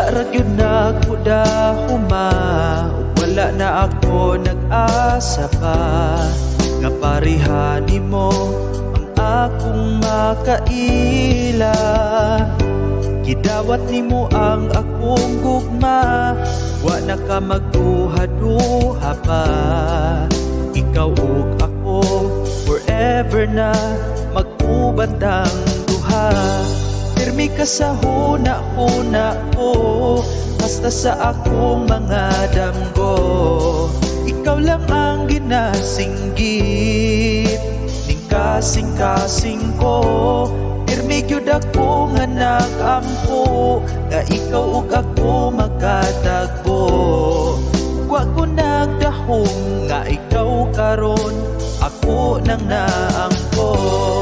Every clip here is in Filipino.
ra gyud nagkudahuma, wala na ako nag-asa pa nga pareha nimo ang akong makaila. Gidawat nimo ang akong gugma, wa na ka magduha-duha pa. Ikaw ug ako forever na magubandang duha. Pirmi ka sa huna-huna ko, basta sa akong mga damgo. Ikaw lang ang ginasinggit, ning kasing-kasing ko. Pirmi gyud ako nga nagampo, nga ikaw ug ako magkatagbo. Wa ko nagdahom nga ikaw karon, ako nang naangkon.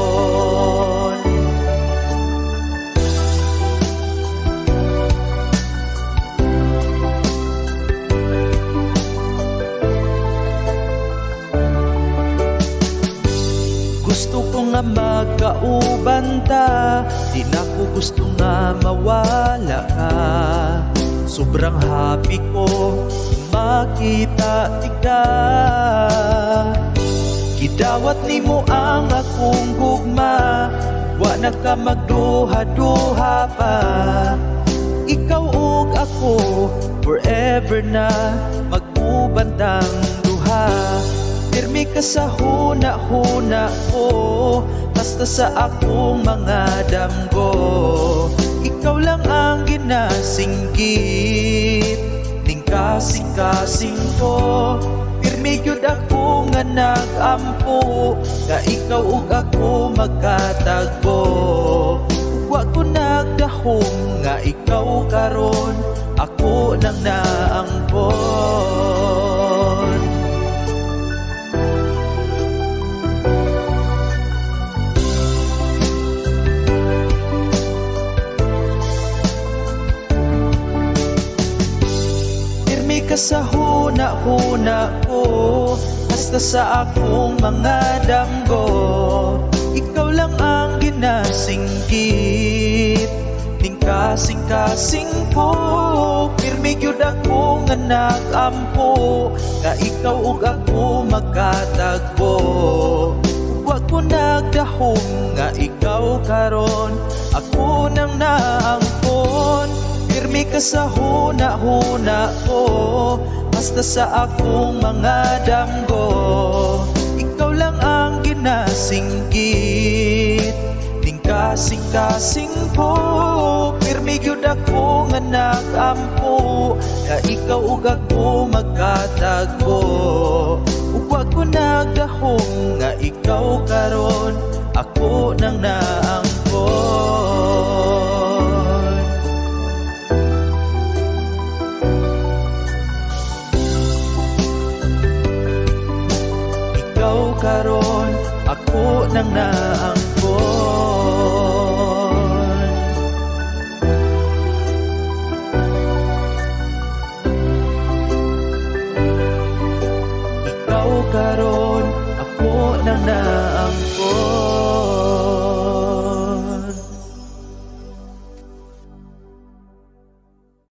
Gusto ko nga magkauban ta, di na ko gusto nga mawala ka. Sobrang happy ko makita tika. Gidawat nimo ang akong gugma, wa na ka magduha-duha pa. Ikaw ug ako forever na magubandang duha. Pirmi ka sa huna-huna ko, basta sa akong mga damgo. Ikaw lang ang ginasinggit, ning kasing-kasing ko. Pirmi gyud ako nga nagampo, nga ikaw ug ako magkatagbo. Wa ko nagdahom nga ikaw karon, ako nang naangkon. Ka sa huna-huna ko, basta sa akong mga damgo. Ikaw lang ang ginasinggit, ning kasing-kasing ko. Pirmi gyud ako nga nagampo, nga ikaw ug ako magkatagbo. Wa ko nagdahom nga ikaw karon, ako nang naangkon. Pirmi ka sa huna-huna ko, basta sa akong mga damgo. Ikaw lang ang ginasinggit, ning kasing-kasing ko. Pirmi gyud ako nga nagampo, nga ikaw ug ako magkatagbo. Ug wa ko nagdahom nga ikaw karon, ako nang naangkon.